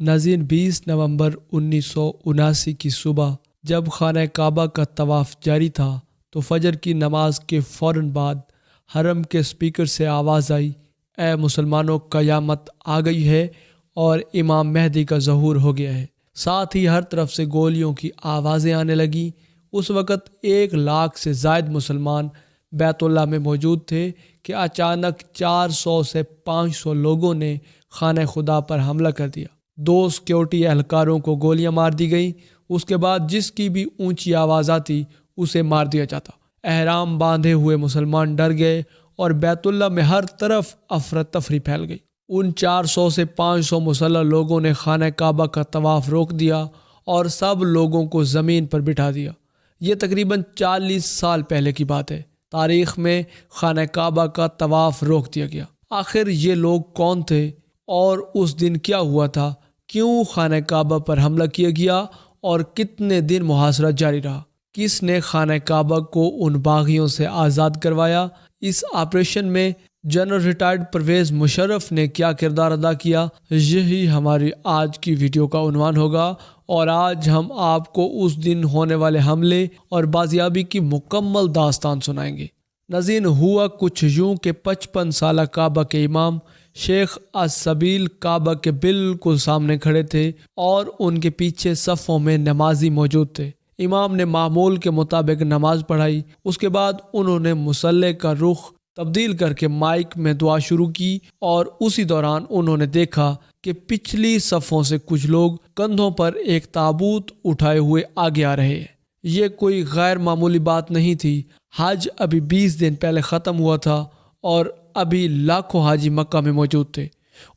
ناظرین 20 نومبر 1979 کی صبح جب خانہ کعبہ کا طواف جاری تھا تو فجر کی نماز کے فوراً بعد حرم کے اسپیکر سے آواز آئی، اے مسلمانوں، قیامت آ گئی ہے اور امام مہدی کا ظہور ہو گیا ہے۔ ساتھ ہی ہر طرف سے گولیوں کی آوازیں آنے لگیں۔ اس وقت 1 لاکھ سے زائد مسلمان بیت اللہ میں موجود تھے کہ اچانک 400 سے 500 لوگوں نے خانہ خدا پر حملہ کر دیا۔ 2 سیکیورٹی اہلکاروں کو گولیاں مار دی گئیں۔ اس کے بعد جس کی بھی اونچی آواز آتی اسے مار دیا جاتا۔ احرام باندھے ہوئے مسلمان ڈر گئے اور بیت اللہ میں ہر طرف افراتفری پھیل گئی۔ ان 400 سے 500 مسلح لوگوں نے خانہ کعبہ کا طواف روک دیا اور سب لوگوں کو زمین پر بٹھا دیا۔ یہ تقریباً 40 سال پہلے کی بات ہے۔ تاریخ میں خانہ کعبہ کا طواف روک دیا گیا۔ آخر یہ لوگ کون تھے اور اس دن کیا ہوا تھا؟ کیوں خانہ کعبہ پر حملہ کیا گیا اور کتنے دن محاصرہ جاری رہا؟ کس نے خانہ کعبہ کو ان باغیوں سے آزاد کروایا؟ اس آپریشن میں جنرل ریٹائرڈ پرویز مشرف نے کیا کردار ادا کیا؟ یہی ہماری آج کی ویڈیو کا عنوان ہوگا، اور آج ہم آپ کو اس دن ہونے والے حملے اور بازیابی کی مکمل داستان سنائیں گے۔ ناظرین، ہوا کچھ یوں کہ 55 سالہ کعبہ کے امام شیخ السبیل کعبہ کے بالکل سامنے کھڑے تھے اور ان کے پیچھے صفوں میں نمازی موجود تھے۔ امام نے معمول کے مطابق نماز پڑھائی۔ اس کے بعد انہوں نے مصلی کا رخ تبدیل کر کے مائک میں دعا شروع کی، اور اسی دوران انہوں نے دیکھا کہ پچھلی صفوں سے کچھ لوگ کندھوں پر ایک تابوت اٹھائے ہوئے آگے آ رہے ہیں۔ یہ کوئی غیر معمولی بات نہیں تھی۔ حج ابھی 20 دن پہلے ختم ہوا تھا اور ابھی لاکھوں حاجی مکہ میں موجود تھے۔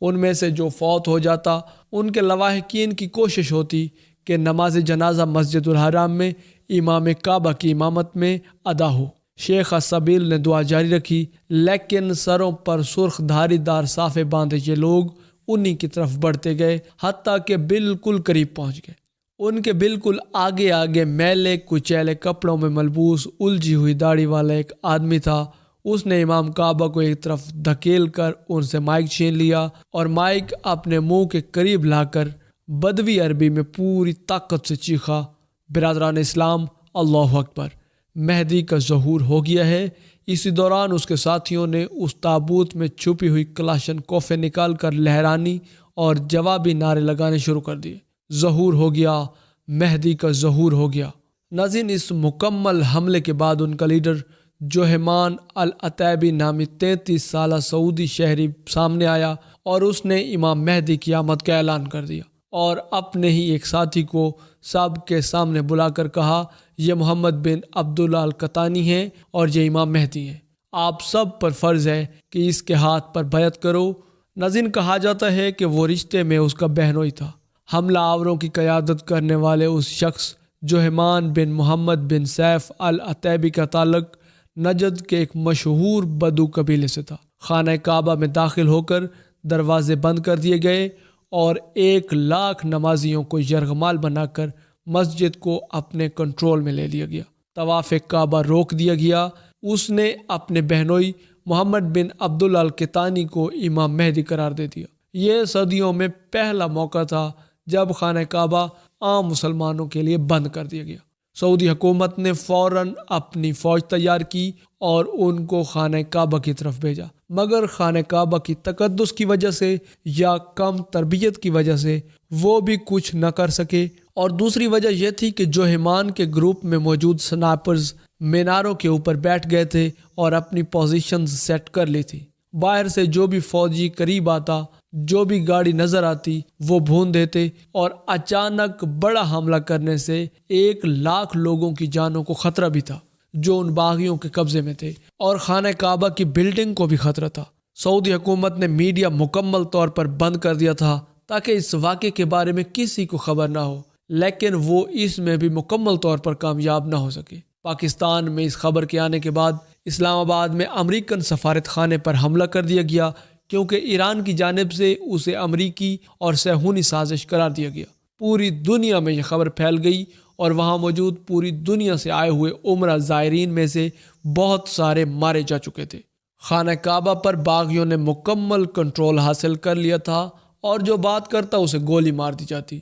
ان میں سے جو فوت ہو جاتا، ان کے لواحقین کی کوشش ہوتی کہ نماز جنازہ مسجد الحرام میں امام کعبہ کی امامت میں ادا ہو۔ شیخ السبیل نے دعا جاری رکھی، لیکن سروں پر سرخ دھاری دار صافے باندھے یہ لوگ انہی کی طرف بڑھتے گئے، حتیٰ کہ بالکل قریب پہنچ گئے۔ ان کے بالکل آگے آگے میلے کچیلے کپڑوں میں ملبوس الجھی ہوئی داڑھی والا ایک آدمی تھا۔ اس نے امام کعبہ کو ایک طرف دھکیل کر ان سے مائک چھین لیا اور مائک اپنے منہ کے قریب لا کر بدوی عربی میں پوری طاقت سے چیخا، برادران اسلام، اللہ اکبر، مہدی کا ظہور ہو گیا ہے۔ اسی دوران اس کے ساتھیوں نے اس تابوت میں چھپی ہوئی کلاشن کوفیں نکال کر لہرانی اور جوابی نعرے لگانے شروع کر دیے، ظہور ہو گیا، مہدی کا ظہور ہو گیا۔ ناظرین، اس مکمل حملے کے بعد ان کا لیڈر جوہمان العتیبی نامی 33 سالہ سعودی شہری سامنے آیا اور اس نے امام مہدی کی آمد کا اعلان کر دیا، اور اپنے ہی ایک ساتھی کو سب کے سامنے بلا کر کہا، یہ محمد بن عبداللہ القطانی ہیں اور یہ امام مہدی ہیں۔ آپ سب پر فرض ہے کہ اس کے ہاتھ پر بیعت کرو۔ ناظرین، کہا جاتا ہے کہ وہ رشتے میں اس کا بہنوئی تھا۔ حملہ آوروں کی قیادت کرنے والے اس شخص جوہمان بن محمد بن سیف العتیبی کا تعلق نجد کے ایک مشہور بدو قبیلے سے تھا۔ خانہ کعبہ میں داخل ہو کر دروازے بند کر دیے گئے اور 1 لاکھ نمازیوں کو یرغمال بنا کر مسجد کو اپنے کنٹرول میں لے لیا گیا۔ طواف کعبہ روک دیا گیا۔ اس نے اپنے بہنوئی محمد بن عبداللہ القطانی کو امام مہدی قرار دے دیا۔ یہ صدیوں میں پہلا موقع تھا جب خانہ کعبہ عام مسلمانوں کے لیے بند کر دیا گیا۔ سعودی حکومت نے فوراً اپنی فوج تیار کی اور ان کو خانہ کعبہ کی طرف بھیجا، مگر خانہ کعبہ کی تقدس کی وجہ سے یا کم تربیت کی وجہ سے وہ بھی کچھ نہ کر سکے، اور دوسری وجہ یہ تھی کہ جوہمان کے گروپ میں موجود سنائپرز میناروں کے اوپر بیٹھ گئے تھے اور اپنی پوزیشنز سیٹ کر لی تھی۔ باہر سے جو بھی فوجی قریب آتا، جو بھی گاڑی نظر آتی، وہ بھون دیتے، اور اچانک بڑا حملہ کرنے سے 1 لاکھ لوگوں کی جانوں کو خطرہ بھی تھا جو ان باغیوں کے قبضے میں تھے، اور خانہ کعبہ کی بلڈنگ کو بھی خطرہ تھا۔ سعودی حکومت نے میڈیا مکمل طور پر بند کر دیا تھا تاکہ اس واقعے کے بارے میں کسی کو خبر نہ ہو، لیکن وہ اس میں بھی مکمل طور پر کامیاب نہ ہو سکے۔ پاکستان میں اس خبر کے آنے کے بعد اسلام آباد میں امریکن سفارت خانے پر حملہ کر دیا گیا، کیونکہ ایران کی جانب سے اسے امریکی اور صہیونی سازش قرار دیا گیا۔ پوری دنیا میں یہ خبر پھیل گئی اور وہاں موجود پوری دنیا سے آئے ہوئے عمرہ زائرین میں سے بہت سارے مارے جا چکے تھے۔ خانہ کعبہ پر باغیوں نے مکمل کنٹرول حاصل کر لیا تھا اور جو بات کرتا اسے گولی مار دی جاتی۔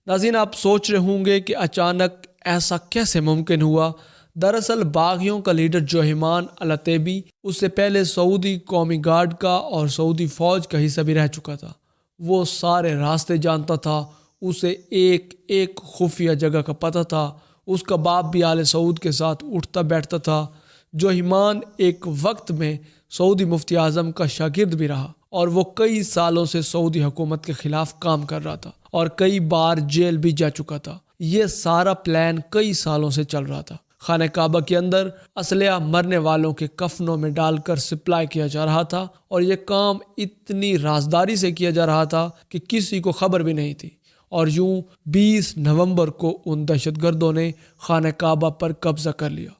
ناظرین، آپ سوچ رہے ہوں گے کہ اچانک ایسا کیسے ممکن ہوا۔ دراصل باغیوں کا لیڈر جوہیمان العتیبی اس سے پہلے سعودی قومی گارڈ کا اور سعودی فوج کا حصہ بھی رہ چکا تھا۔ وہ سارے راستے جانتا تھا، اسے ایک ایک خفیہ جگہ کا پتہ تھا۔ اس کا باپ بھی آل سعود کے ساتھ اٹھتا بیٹھتا تھا۔ جوہیمان ایک وقت میں سعودی مفتی اعظم کا شاگرد بھی رہا اور وہ کئی سالوں سے سعودی حکومت کے خلاف کام کر رہا تھا اور کئی بار جیل بھی جا چکا تھا۔ یہ سارا پلان کئی سالوں سے چل رہا تھا۔ خانہ کعبہ کے اندر اسلحہ مرنے والوں کے کفنوں میں ڈال کر سپلائی کیا جا رہا تھا اور یہ کام اتنی رازداری سے کیا جا رہا تھا کہ کسی کو خبر بھی نہیں تھی۔ اور یوں 20 نومبر کو ان دہشت گردوں نے خانہ کعبہ پر قبضہ کر لیا۔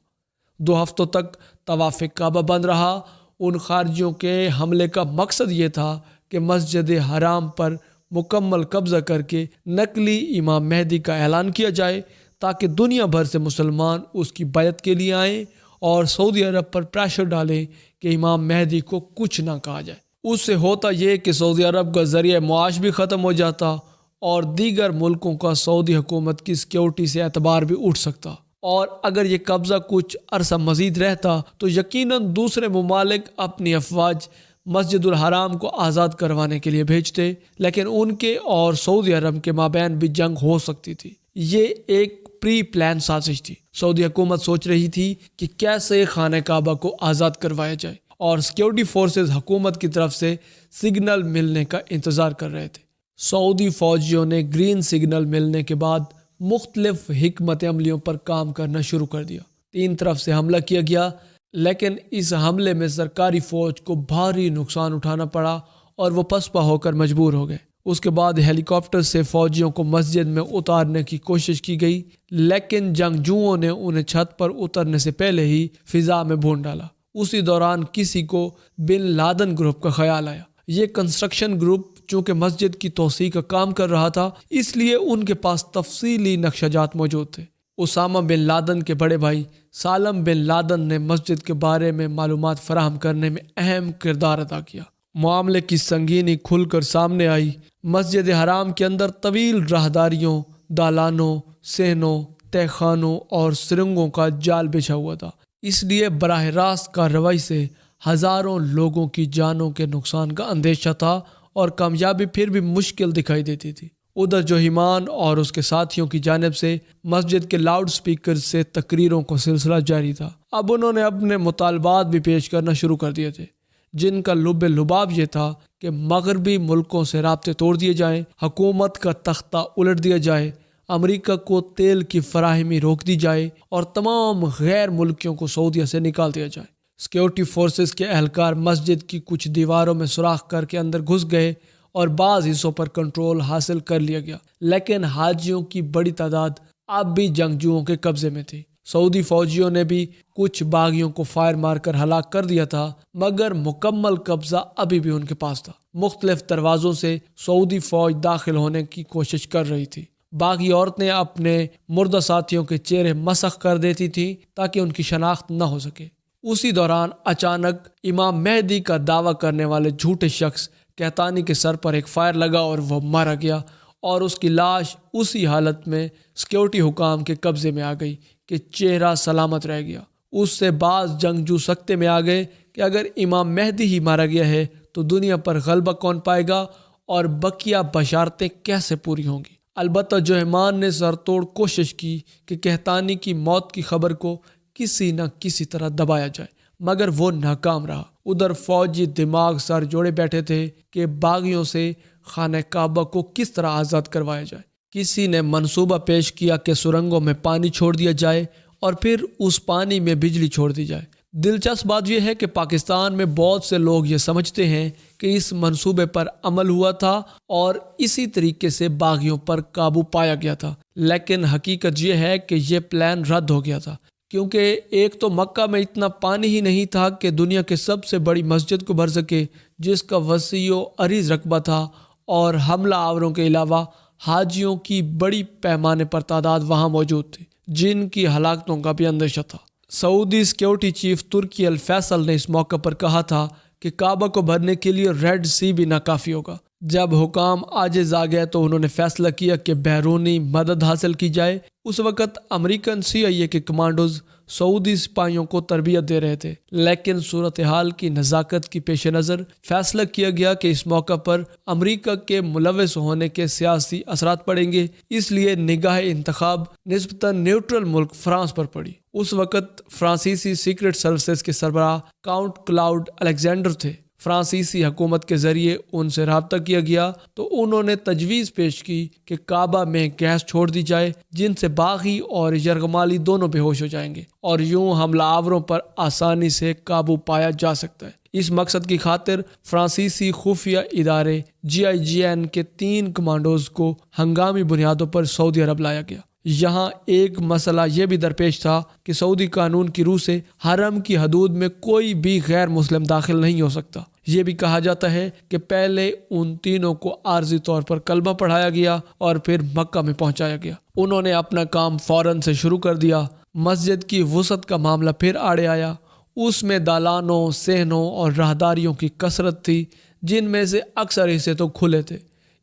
2 ہفتوں تک طواف کعبہ بند رہا۔ ان خارجیوں کے حملے کا مقصد یہ تھا کہ مسجد حرام پر مکمل قبضہ کر کے نقلی امام مہدی کا اعلان کیا جائے تاکہ دنیا بھر سے مسلمان اس کی بیعت کے لیے آئیں اور سعودی عرب پر پریشر ڈالیں کہ امام مہدی کو کچھ نہ کہا جائے۔ اس سے ہوتا یہ کہ سعودی عرب کا ذریعہ معاش بھی ختم ہو جاتا اور دیگر ملکوں کا سعودی حکومت کی سیکیورٹی سے اعتبار بھی اٹھ سکتا، اور اگر یہ قبضہ کچھ عرصہ مزید رہتا تو یقیناً دوسرے ممالک اپنی افواج مسجد الحرام کو آزاد کروانے کے لیے بھیجتے، لیکن ان کے اور سعودی عرب کے مابین بھی جنگ ہو سکتی تھی۔ یہ ایک پری پلان سازش تھی۔ سعودی حکومت سوچ رہی تھی کہ کیسے خانہ کعبہ کو آزاد کروایا جائے، اور سیکیورٹی فورسز حکومت کی طرف سے سگنل ملنے کا انتظار کر رہے تھے۔ سعودی فوجیوں نے گرین سگنل ملنے کے بعد مختلف حکمت عملیوں پر کام کرنا شروع کر دیا۔ 3 طرف سے حملہ کیا گیا، لیکن اس حملے میں سرکاری فوج کو بھاری نقصان اٹھانا پڑا اور وہ پسپا ہو کر مجبور ہو گئے۔ اس کے بعد ہیلی کاپٹر سے فوجیوں کو مسجد میں اتارنے کی کوشش کی گئی، لیکن جنگجوؤں نے انہیں چھت پر اترنے سے پہلے ہی فضا میں بھون ڈالا۔ اسی دوران کسی کو بن لادن گروپ کا خیال آیا۔ یہ کنسٹرکشن گروپ چونکہ مسجد کی توسیع کا کام کر رہا تھا، اس لیے ان کے پاس تفصیلی نقشہ جات موجود تھے۔ اسامہ بن لادن کے بڑے بھائی سالم بن لادن نے مسجد کے بارے میں معلومات فراہم کرنے میں اہم کردار ادا کیا۔ معاملے کی سنگینی کھل کر سامنے آئی۔ مسجد حرام کے اندر طویل راہداریوں، دالانوں، صحنوں، تہ خانوں اور سرنگوں کا جال بچھا ہوا تھا، اس لیے براہ راست کارروائی سے ہزاروں لوگوں کی جانوں کے نقصان کا اندیشہ تھا اور کامیابی پھر بھی مشکل دکھائی دیتی تھی۔ ادھر جوہیمان اور اس کے ساتھیوں کی جانب سے مسجد کے لاؤڈ سپیکر سے تقریروں کا سلسلہ جاری تھا۔ اب انہوں نے اپنے مطالبات بھی پیش کرنا شروع کر دیے تھے، جن کا لب لباب یہ تھا کہ مغربی ملکوں سے رابطے توڑ دیے جائیں، حکومت کا تختہ الٹ دیا جائے، امریکہ کو تیل کی فراہمی روک دی جائے اور تمام غیر ملکیوں کو سعودیہ سے نکال دیا جائے۔ سیکیورٹی فورسز کے اہلکار مسجد کی کچھ دیواروں میں سوراخ کر کے اندر گھس گئے اور بعض حصوں پر کنٹرول حاصل کر لیا گیا، لیکن حاجیوں کی بڑی تعداد اب بھی جنگجوؤں کے قبضے میں تھی۔ سعودی فوجیوں نے بھی کچھ باغیوں کو فائر مار کر ہلاک کر دیا تھا، مگر مکمل قبضہ ابھی بھی ان کے پاس تھا۔ مختلف دروازوں سے سعودی فوج داخل ہونے کی کوشش کر رہی تھی۔ باغی عورتیں اپنے مردہ ساتھیوں کے چہرے مسخ کر دیتی تھیں تاکہ ان کی شناخت نہ ہو سکے۔ اسی دوران اچانک امام مہدی کا دعویٰ کرنے والے جھوٹے شخص کہتانی کے سر پر ایک فائر لگا اور وہ مارا گیا، اور اس کی لاش اسی حالت میں سیکیورٹی حکام کے قبضے میں آ گئی کہ چہرہ سلامت رہ گیا۔ اس سے بعض جنگجو سکتے میں آ گئے کہ اگر امام مہدی ہی مارا گیا ہے تو دنیا پر غلبہ کون پائے گا اور بقیہ بشارتیں کیسے پوری ہوں گی۔ البتہ جوہیمان نے سر توڑ کوشش کی کہ کہتانی کی موت کی خبر کو کسی نہ کسی طرح دبایا جائے، مگر وہ ناکام رہا۔ ادھر فوجی دماغ سر جوڑے بیٹھے تھے کہ باغیوں سے خانہ کعبہ کو کس طرح آزاد کروایا جائے۔ کسی نے منصوبہ پیش کیا کہ سرنگوں میں پانی چھوڑ دیا جائے اور پھر اس پانی میں بجلی چھوڑ دی جائے۔ دلچسپ بات یہ ہے کہ پاکستان میں بہت سے لوگ یہ سمجھتے ہیں کہ اس منصوبے پر عمل ہوا تھا اور اسی طریقے سے باغیوں پر قابو پایا گیا تھا، لیکن حقیقت یہ ہے کہ یہ پلان رد ہو گیا تھا، کیونکہ ایک تو مکہ میں اتنا پانی ہی نہیں تھا کہ دنیا کے سب سے بڑی مسجد کو بھر سکے، جس کا وسیع و عریض رقبہ تھا، اور حملہ آوروں کے علاوہ حاجیوں کی بڑی پیمانے پر تعداد وہاں موجود تھی، جن کی ہلاکتوں کا بھی اندیشہ تھا۔ سعودی سیکیورٹی چیف ترکی الفیصل نے اس موقع پر کہا تھا کہ کعبہ کو بھرنے کے لیے ریڈ سی بھی ناکافی ہوگا۔ جب حکام عاجز آ گئے تو انہوں نے فیصلہ کیا کہ بیرونی مدد حاصل کی جائے۔ اس وقت امریکن CIA کے کمانڈوز سعودی سپاہیوں کو تربیت دے رہے تھے، لیکن صورتحال کی نزاکت کی پیش نظر فیصلہ کیا گیا کہ اس موقع پر امریکہ کے ملوث ہونے کے سیاسی اثرات پڑیں گے، اس لیے نگاہ انتخاب نسبتاً نیوٹرل ملک فرانس پر پڑی۔ اس وقت فرانسیسی سیکرٹ سروسز کے سربراہ کاؤنٹ کلاؤڈ الیگزینڈر تھے۔ فرانسیسی حکومت کے ذریعے ان سے رابطہ کیا گیا تو انہوں نے تجویز پیش کی کہ کعبہ میں گیس چھوڑ دی جائے جن سے باغی اور یرغمالی دونوں بے ہوش ہو جائیں گے اور یوں حملہ آوروں پر آسانی سے قابو پایا جا سکتا ہے۔ اس مقصد کی خاطر فرانسیسی خفیہ ادارے GIGN کے 3 کمانڈوز کو ہنگامی بنیادوں پر سعودی عرب لایا گیا۔ یہاں ایک مسئلہ یہ بھی درپیش تھا کہ سعودی قانون کی روح سے حرم کی حدود میں کوئی بھی غیر مسلم داخل نہیں ہو سکتا۔ یہ بھی کہا جاتا ہے کہ پہلے ان تینوں کو عارضی طور پر کلمہ پڑھایا گیا اور پھر مکہ میں پہنچایا گیا۔ انہوں نے اپنا کام فوراً سے شروع کر دیا۔ مسجد کی وسعت کا معاملہ پھر آڑے آیا۔ اس میں دالانوں، صحنوں اور راہداریوں کی کثرت تھی جن میں سے اکثر حصے تو کھلے تھے،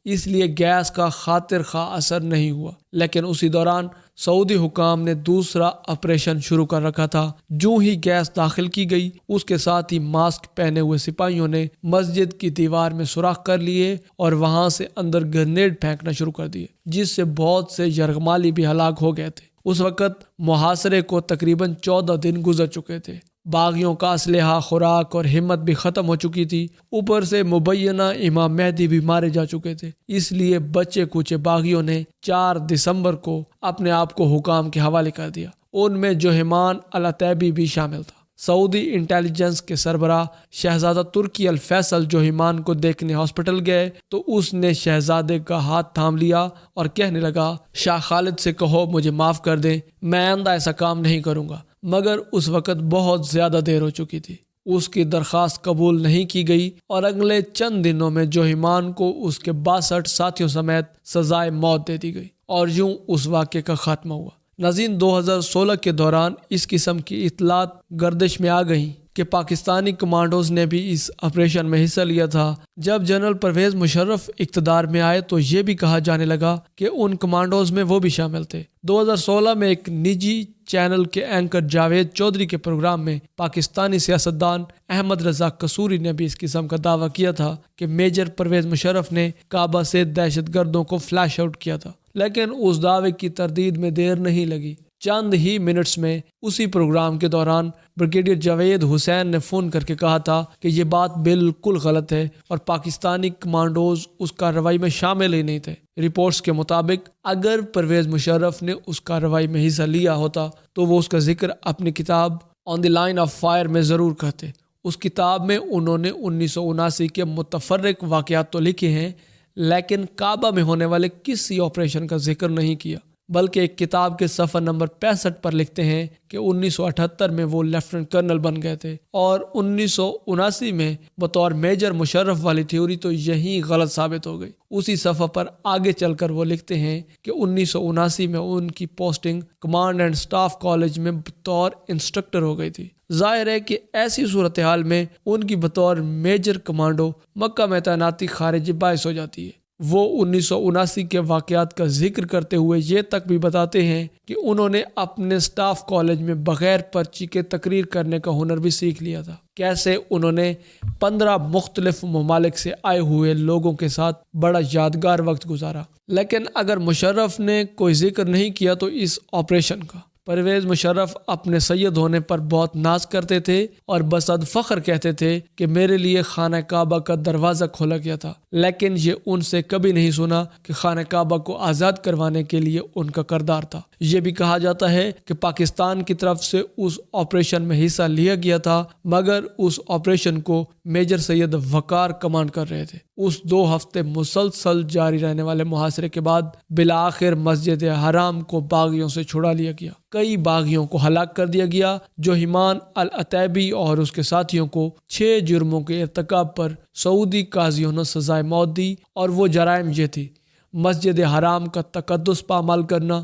اس لیے گیس کا خاطر خواہ اثر نہیں ہوا۔ لیکن اسی دوران سعودی حکام نے دوسرا آپریشن شروع کر رکھا تھا۔ جو ہی گیس داخل کی گئی اس کے ساتھ ہی ماسک پہنے ہوئے سپاہیوں نے مسجد کی دیوار میں سوراخ کر لیے اور وہاں سے اندر گرنیڈ پھینکنا شروع کر دیے، جس سے بہت سے یرغمالی بھی ہلاک ہو گئے تھے۔ اس وقت محاصرے کو تقریباً 14 دن گزر چکے تھے۔ باغیوں کا اسلحہ، خوراک اور ہمت بھی ختم ہو چکی تھی۔ اوپر سے مبینہ امام مہدی بھی مارے جا چکے تھے، اس لیے بچے کچے باغیوں نے 4 دسمبر کو اپنے آپ کو حکام کے حوالے کر دیا۔ ان میں جوہیمان العتیبی بھی شامل تھا۔ سعودی انٹیلیجنس کے سربراہ شہزادہ ترکی الفیصل جوہیمان کو دیکھنے ہاسپٹل گئے تو اس نے شہزادے کا ہاتھ تھام لیا اور کہنے لگا، شاہ خالد سے کہو مجھے معاف کر دیں، میں آئندہ ایسا کام نہیں کروں گا۔ مگر اس وقت بہت زیادہ دیر ہو چکی تھی۔ اس کی درخواست قبول نہیں کی گئی اور اگلے چند دنوں میں جوہیمان کو اس کے 62 ساتھیوں سمیت سزائے موت دے دی گئی اور یوں اس واقعے کا خاتمہ ہوا۔ ناظرین، 2016 کے دوران اس قسم کی اطلاعات گردش میں آ گئیں کہ پاکستانی کمانڈوز نے بھی اس آپریشن میں حصہ لیا تھا۔ جب جنرل پرویز مشرف اقتدار میں آئے تو یہ بھی کہا جانے لگا کہ ان کمانڈوز میں وہ بھی شامل تھے۔ 2016 میں ایک نجی چینل کے اینکر جاوید چودھری کے پروگرام میں پاکستانی سیاستدان احمد رضا قصوری نے بھی اس قسم کا دعویٰ کیا تھا کہ میجر پرویز مشرف نے کعبہ سے دہشت گردوں کو فلیش آؤٹ کیا تھا، لیکن اس دعوے کی تردید میں دیر نہیں لگی۔ چند ہی منٹس میں اسی پروگرام کے دوران بریگیڈیئر جاوید حسین نے فون کر کے کہا تھا کہ یہ بات بالکل غلط ہے اور پاکستانی کمانڈوز اس کارروائی میں شامل ہی نہیں تھے۔ رپورٹس کے مطابق اگر پرویز مشرف نے اس کارروائی میں حصہ لیا ہوتا تو وہ اس کا ذکر اپنی کتاب آن دی لائن آف فائر میں ضرور کرتے۔ اس کتاب میں انہوں نے 1979 کے متفرق واقعات تو لکھے ہیں، لیکن کعبہ میں ہونے والے کسی آپریشن کا ذکر نہیں کیا، بلکہ ایک کتاب کے صفحہ نمبر 65 پر لکھتے ہیں کہ 1978 میں وہ لیفٹننٹ کرنل بن گئے تھے اور 1979 میں بطور میجر مشرف والی تھیوری تو یہی غلط ثابت ہو گئی۔ اسی صفحہ پر آگے چل کر وہ لکھتے ہیں کہ 1979 میں ان کی posting command and staff college میں بطور انسٹرکٹر ہو گئی تھی۔ ظاہر ہے کہ ایسی صورتحال میں ان کی بطور میجر کمانڈو مکہ میں تعیناتی خارج باعث ہو جاتی ہے۔ وہ 1979 کے واقعات کا ذکر کرتے ہوئے یہ تک بھی بتاتے ہیں کہ انہوں نے اپنے سٹاف کالج میں بغیر پرچی کے تقریر کرنے کا ہنر بھی سیکھ لیا تھا۔ کیسے انہوں نے 15 مختلف ممالک سے آئے ہوئے لوگوں کے ساتھ بڑا یادگار وقت گزارا۔ لیکن اگر مشرف نے کوئی ذکر نہیں کیا تو اس آپریشن کا پرویز مشرف اپنے سید ہونے پر بہت ناز کرتے تھے اور بصد فخر کہتے تھے کہ میرے لیے خانہ کعبہ کا دروازہ کھولا گیا تھا، لیکن یہ ان سے کبھی نہیں سنا کہ خانہ کعبہ کو آزاد کروانے کے لیے ان کا کردار تھا۔ یہ بھی کہا جاتا ہے کہ پاکستان کی طرف سے اس آپریشن میں حصہ لیا گیا تھا، مگر اس آپریشن کو میجر سید وقار کمانڈ کر رہے تھے۔ اس 2 ہفتے مسلسل جاری رہنے والے محاصرے کے بعد بالآخر مسجد حرام کو باغیوں سے چھڑا لیا گیا۔ کئی باغیوں کو ہلاک کر دیا گیا۔ جوہیمان العتیبی اور اس کے ساتھیوں کو 6 جرموں کے ارتکاب پر سعودی قاضیوں نے سزائے موت دی، اور وہ جرائم یہ تھی: مسجد حرام کا تقدس پامال کرنا،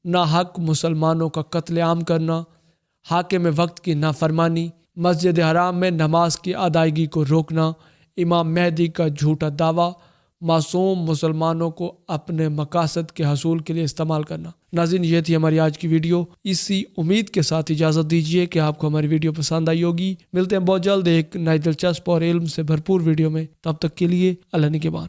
ناحق مسلمانوں کا قتل عام کرنا، حاکم وقت کی نافرمانی، مسجد حرام میں نماز کی ادائیگی کو روکنا، امام مہدی کا جھوٹا دعویٰ، معصوم مسلمانوں کو اپنے مقاصد کے حصول کے لیے استعمال کرنا۔ ناظرین، یہ تھی ہماری آج کی ویڈیو۔ اسی امید کے ساتھ اجازت دیجیے کہ آپ کو ہماری ویڈیو پسند آئی ہوگی۔ ملتے ہیں بہت جلد ایک نئی دلچسپ اور علم سے بھرپور ویڈیو میں، تب تک کے لیے اللہ نگہبان۔